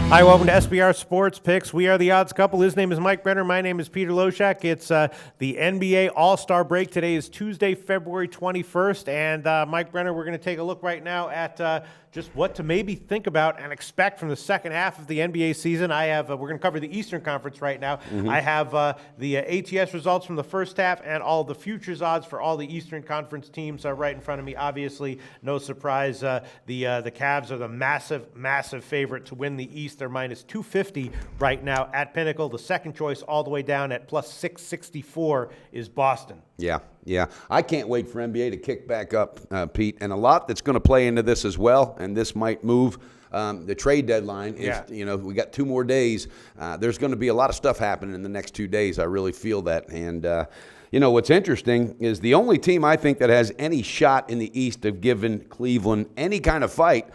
Hi, welcome to SBR Sports Picks. We are the odds couple. His name is Mike Brenner. My name is Peter Loshak. It's the NBA All-Star break. Today is Tuesday, February 21st. And Mike Brenner, we're going to take a look right now at just what to maybe think about and expect from the second half of the NBA season. I have we're going to cover the Eastern Conference right now. I have the ATS results from the first half and all the futures odds for all the Eastern Conference teams are right in front of me. Obviously, no surprise, the Cavs are the massive favorite to win the East. They're minus 250 right now at Pinnacle. The second choice all the way down at plus 664 is Boston. Yeah. I can't wait for NBA to kick back up, Pete. And a lot that's going to play into this as well, and this might move the trade deadline. We got 2 more days. There's going to be a lot of stuff happening in the next 2 days. I really feel that. And what's interesting is the only team I think that has any shot in the East of giving Cleveland any kind of fight,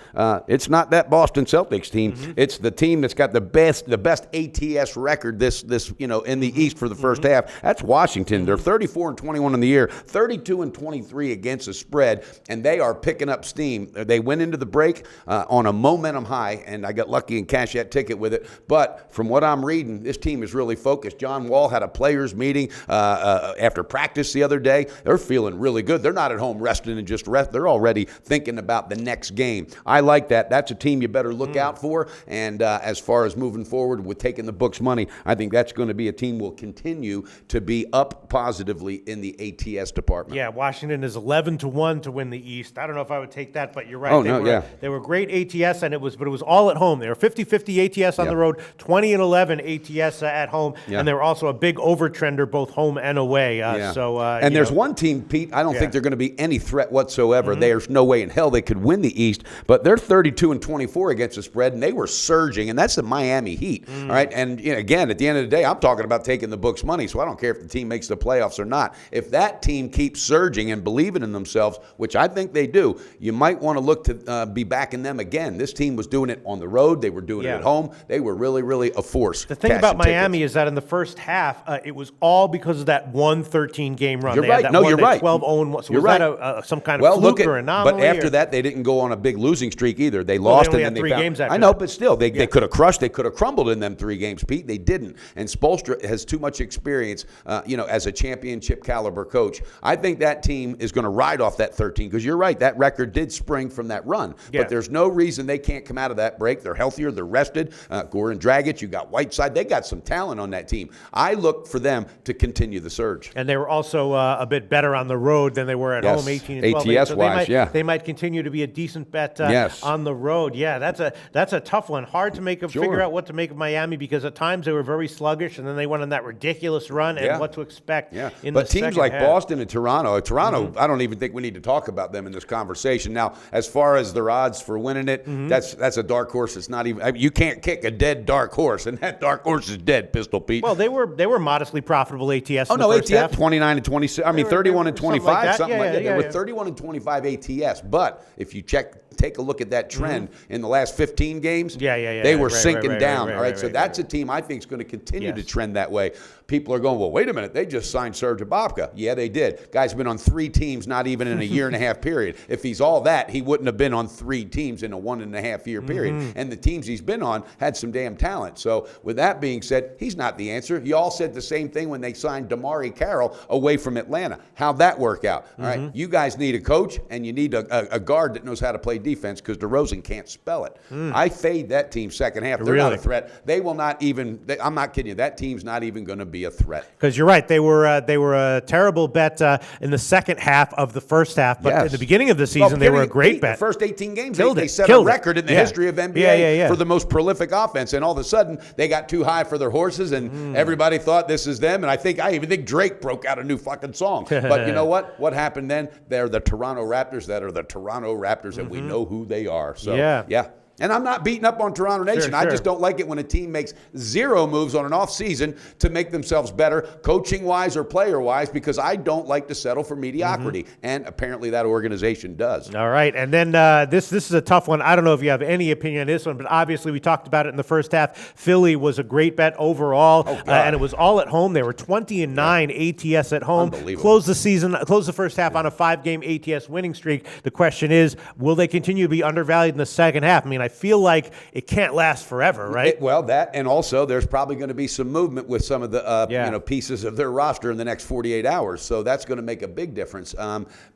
it's not that Boston Celtics team. It's the team that's got the best ATS record this in the East for the first half. That's Washington. They're 34-21 in the year, 32-23 against the spread, and they are picking up steam. They went into the break on a momentum high, and I got lucky and cashed that ticket with it. But from what I'm reading, this team is really focused. John Wall had a players meeting after practice the other day. They're feeling really good. They're not at home resting and just rest. They're already thinking about the next game. I like that. That's a team you better look out for. And as far as moving forward with taking the books money, I think that's going to be a team will continue to be up positively in the ATS department. Yeah, Washington is 11-1 to win the East. I don't know if I would take that, but you're right. They were great ATS, but it was all at home. They were 50-50 ATS on the road, 20-11 ATS at home, and they were also a big overtrender both home and away. And there's one team, Pete, I don't think they're going to be any threat whatsoever. There's no way in hell they could win the East, but they're 32-24 against the spread, and they were surging, and that's the Miami Heat. All right, and again, at the end of the day, I'm talking about taking the books money, so I don't care if the team makes the playoffs or not. If that team keeps surging and believing in themselves, which I think they do, you might want to look to be backing them again. This team was doing it on the road. They were doing it at home. They were really a force. The thing about Miami is that in the first half, it was all because of that 113-game run. You're right. You're right. 12-0. So was that some kind of fluke or anomaly? But after that, they didn't go on a big losing streak either. They lost they only and then had 3 games after I know, that. but still, they could have crushed. They could have crumbled in them 3 games, Pete. They didn't. And Spoelstra has too much experience, as a championship caliber coach. I think that team is going to ride off that 13 because you're right. That record did spring from that run. But there's no reason they can't come out of that break. They're healthier. They're rested. Goran Dragic, you got Whiteside. They got some talent on that team. I look for them to continue the surge. And they were also a bit better on the road than they were at home, 18-12. ATS-wise, they might continue to be a decent bet on the road. Yeah, that's a tough one. Hard to figure out what to make of Miami because at times they were very sluggish, and then they went on that ridiculous run and what to expect in the second half. But teams like Boston and Toronto, I don't even think we need to talk about them in this conversation. Now, as far as their odds for winning it, that's a dark horse. It's not even you can't kick a dead dark horse, and that dark horse is dead, Pistol Pete. Well, they were modestly profitable ATS. Oh in the no, first half. 29-26. I mean, 31-25, something like that. They were 31-25 ATS. But if you take a look at that trend in the last 15 games, they were sinking down. All right, so that's a team I think is going to continue to trend that way. People are going, well, wait a minute, they just signed Serge Ibaka. Yeah, they did. Guy's been on 3 teams, not even in a year and a half period. If he's all that, he wouldn't have been on 3 teams in a 1.5 year period. And the teams he's been on had some damn talent. So with that being said, he's not the answer. You all said the same thing when they signed DeMarre Carroll away from Atlanta. How'd that work out? All right, you guys need a coach, and you need a guard that knows how to play defense because DeRozan can't spell it. I fade that team second half. They're not a threat. They will not even. I'm not kidding you. That team's not even going to be a threat. Because you're right. They were a terrible bet in the second half of the first half, but at the beginning of the season they were a great bet. The first 18 games, they set a record in the history of NBA for the most prolific offense, and all of a sudden they got too high for their horses, and everybody thought this is them. And I even think Drake broke out a new fucking song. But you know what? What happened then? They're the Toronto Raptors that are the Toronto Raptors, and we know who they are. So yeah. And I'm not beating up on Toronto Nation. Sure. I just don't like it when a team makes 0 moves on an offseason to make themselves better, coaching-wise or player-wise, because I don't like to settle for mediocrity. And apparently that organization does. All right. And then this is a tough one. I don't know if you have any opinion on this one, but obviously we talked about it in the first half. Philly was a great bet overall, and it was all at home. They were 20-9 ATS at home. Closed the first half on a 5-game ATS winning streak. The question is, will they continue to be undervalued in the second half? I mean, I feel like it can't last forever, right? Well, that, and also there's probably going to be some movement with some of the pieces of their roster in the next 48 hours. So that's going to make a big difference.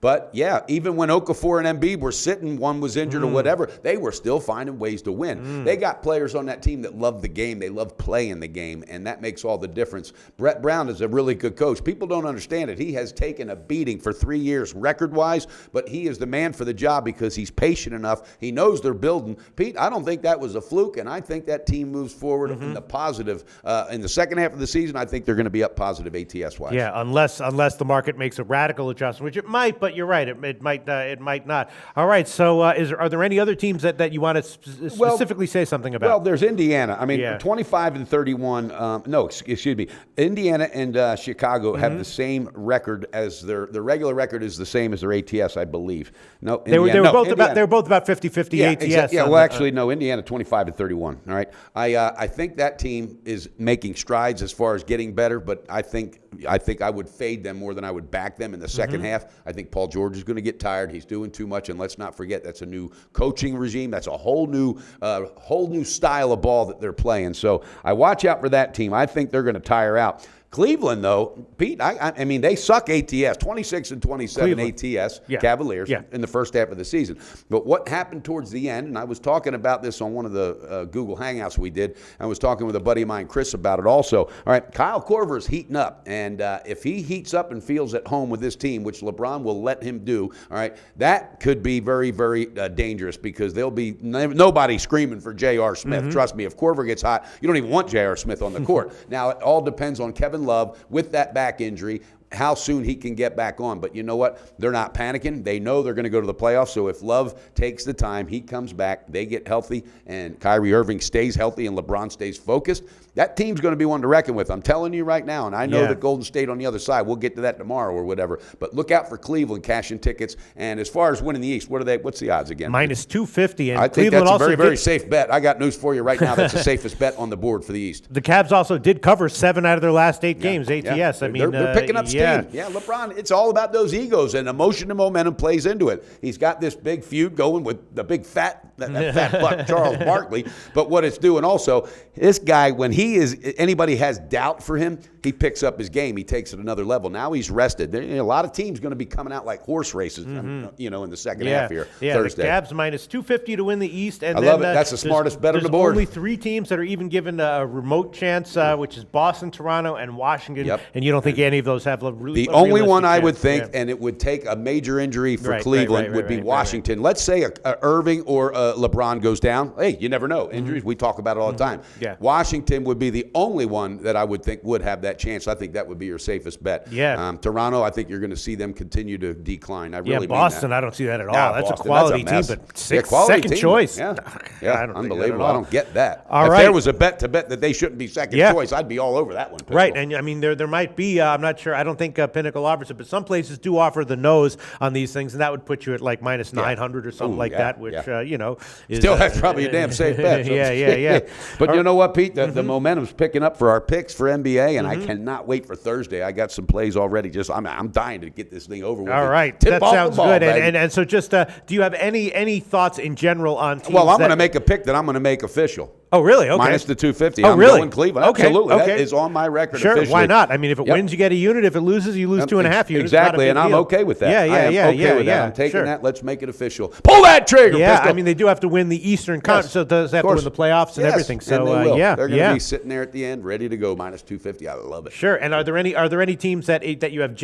But yeah, even when Okafor and Embiid were sitting, one was injured or whatever, they were still finding ways to win. They got players on that team that love the game. They love playing the game, and that makes all the difference. Brett Brown is a really good coach. People don't understand it. He has taken a beating for 3 years record-wise, but he is the man for the job because he's patient enough. He knows they're building. Pete, I don't think that was a fluke, and I think that team moves forward in the positive. In the second half of the season, I think they're going to be up positive ATS-wise. Yeah, unless the market makes a radical adjustment, which it might, but you're right, it might not. All right, so are there any other teams that you want to specifically say something about? Well, there's Indiana. I mean, 25 and 31. Excuse me. Indiana and Chicago have the same record as their regular record is the same as their ATS, I believe. No, they were both about 50-50 ATS. Yeah, well, actually, no. Indiana 25 and 31. All right. I think that team is making strides as far as getting better, but I think I would fade them more than I would back them in the second half. I think Paul George is going to get tired. He's doing too much, and let's not forget that's a new coaching regime. That's a whole new style of ball that they're playing. So I watch out for that team. I think they're going to tire out. Cleveland, though, Pete, I mean, they suck ATS, 26 and 27 ATS, Cavaliers, in the first half of the season. But what happened towards the end, and I was talking about this on one of the Google Hangouts we did. I was talking with a buddy of mine, Chris, about it also. All right, Kyle Korver's heating up, and if he heats up and feels at home with this team, which LeBron will let him do, all right, that could be very, very dangerous because there'll be nobody screaming for J.R. Smith. Trust me, if Korver gets hot, you don't even want J.R. Smith on the court. Now, it all depends on Kevin Love with that back injury, how soon he can get back on. But you know what? They're not panicking. They know they're going to go to the playoffs. So if Love takes the time, he comes back, they get healthy, and Kyrie Irving stays healthy and LeBron stays focused, that team's going to be one to reckon with. I'm telling you right now, and I know that Golden State on the other side, we'll get to that tomorrow or whatever, but look out for Cleveland cashing tickets. And as far as winning the East, what's the odds again? Minus 250. And I think Cleveland that's a very, very safe bet. I got news for you right now. That's the safest bet on the board for the East. The Cavs also did cover 7 out of their last 8 games, ATS. I mean, they're picking up steam. Yeah, LeBron, it's all about those egos, and emotion and momentum plays into it. He's got this big feud going with the big fat buck, Charles Barkley. But what it's doing also, this guy, when anybody has doubt for him, he picks up his game. He takes it another level. Now he's rested. A lot of teams going to be coming out like horse races, in the second half here Thursday. The Cavs minus 250 to win the East. And I love it. That's the smartest bet on the board. There's only 3 teams that are even given a remote chance, which is Boston, Toronto, and Washington. Yep. And you don't think any of those have the only one I would think, and it would take a major injury for Cleveland, would be Washington. Let's say a Irving or LeBron goes down. Hey, you never know. Injuries, we talk about it all the time. Yeah. Washington would be the only one that I would think would have that chance. I think that would be your safest bet. Yeah. Toronto, I think you're going to see them continue to decline. I really Boston, I don't see that at all. That's Boston, a quality team, but second choice. Yeah, I don't unbelievable. I don't get that. All if right. there was a bet to bet that they shouldn't be second choice, I'd be all over that one. Pistol. Right, and I mean, there might be, I'm not sure, I don't think Pinnacle offers it, but some places do offer the nose on these things, and that would put you at like minus 900 or something that, which, is... Still, that's probably a damn safe bet. So. Yeah. But you know what, Pete? The momentum's picking up for our picks for NBA, and I cannot wait for Thursday. I got some plays already. I'm dying to get this thing over with. All right, Tip that sounds ball, good. And so just, do you have any thoughts in general on teams? Well, I'm going to make a pick that I'm going to make official. Oh, really? Okay. Minus the 250. Oh, I'm really? going Cleveland. Okay. Absolutely. Okay. That is on my record sure, officially. Why not? I mean, if it wins, you get a unit. If it loses, you lose 2.5 units. Exactly, and I'm okay with that. I am okay with that. I'm taking that. Let's make it official. Pull that trigger, Pistol. I mean, they do have to win the Eastern Conference, so they have to win the playoffs and everything. So, and they will. They're going to be sitting there at the end, ready to go, minus 250. I love it. Sure, and are there any teams that you have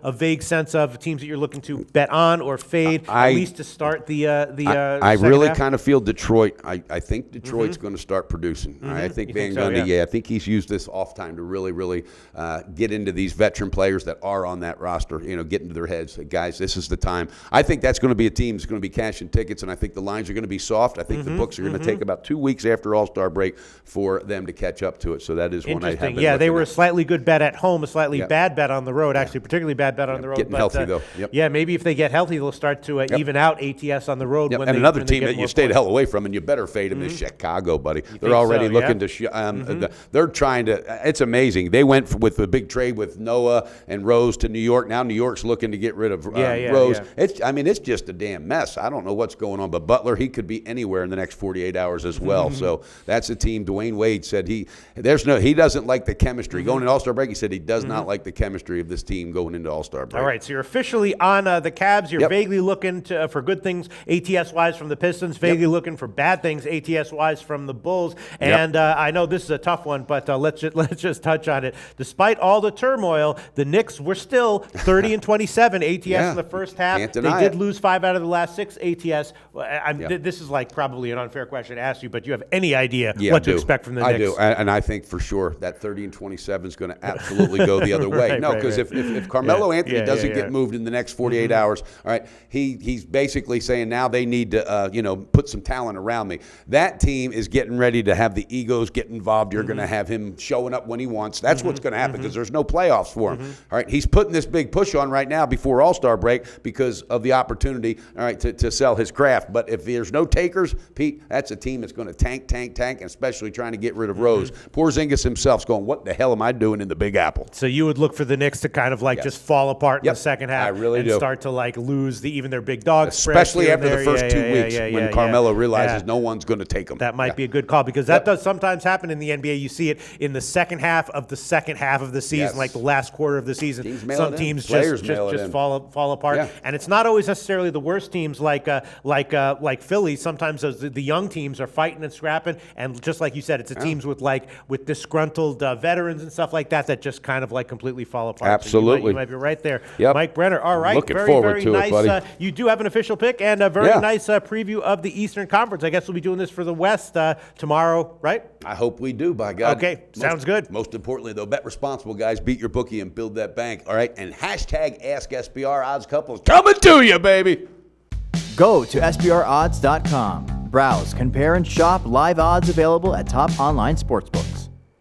a vague sense of, teams that you're looking to bet on or fade, at least to start the I really kind of feel Detroit. I think Detroit's going to start producing. I think Van Gundy, I think he's used this off time to really, really get into these veteran players that are on that roster, get into their heads. Guys, this is the time. I think that's going to be a team that's going to be cashing tickets, and I think the lines are going to be soft. I think the books are going to take about 2 weeks after All-Star break for them to catch up to it. So that is one I have been they were at. a slightly good bet at home, a slightly bad bet on the road, actually particularly bad bet on the road. Getting healthy, though. Yep. Yeah, maybe if they get healthy, they'll start to even out ATS on the road. And another team that you stayed the hell away from, and you better fade them, is Chicago, buddy. anybody. They're already looking to. They're trying to. It's amazing. They went with the big trade with Noah and Rose to New York. Now New York's looking to get rid of Rose. Yeah. It's just a damn mess. I don't know what's going on, but Butler, he could be anywhere in the next 48 hours as well. So that's a team. Dwayne Wade said he doesn't like the chemistry going into All-Star break. He said he does not like the chemistry of this team going into All-Star break. All right, so you're officially on the Cavs. You're vaguely looking for good things ATS-wise from the Pistons, vaguely looking for bad things ATS-wise from the Bulls. And I know this is a tough one, but let's just touch on it. Despite all the turmoil, the Knicks were still 30-27 ATS in the first half. Can't They deny did it. lose 5 out of the last 6 ATS. This is like probably an unfair question to ask you, but do you have any idea what to expect from the Knicks? I do, and I think for sure that 30-27 is going to absolutely go the other way. Because if Carmelo Anthony doesn't get moved in the next 48 hours, all right, he's basically saying now they need to put some talent around me. That team is getting ready to have the egos get involved. You're going to have him showing up when he wants. That's what's going to happen because there's no playoffs for him. All right, he's putting this big push on right now before All-Star break because of the opportunity, all right, to sell his craft. But if there's no takers, Pete, that's a team that's going to tank, and especially trying to get rid of Rose. Porzingis himself's going, what the hell am I doing in the Big Apple? So you would look for the Knicks to kind of just fall apart in the second half. I really and do. start to lose even their big dogs. Especially after the first 2 weeks when Carmelo realizes no one's going to take them. That might be a good call because that does sometimes happen in the NBA. You see it in the second half of the season, like the last quarter of the season. Some teams just fall apart. Yeah. And it's not always necessarily the worst teams like Philly. Sometimes the young teams are fighting and scrapping, and just like you said, it's the teams with disgruntled veterans and stuff like that just kind of completely fall apart. Absolutely. So you might be right there. Yep. Mike Brenner. All right. Looking very, forward very to nice. it, buddy. You do have an official pick and a very nice preview of the Eastern Conference. I guess we'll be doing this for the West tomorrow, right? I hope we do, by God. Okay, sounds good. Most importantly, though, bet responsible, guys. Beat your bookie and build that bank, all right? And hashtag AskSBR Odds Couples coming to you, baby. Go to SBRodds.com. Browse, compare, and shop live odds available at top online sportsbooks.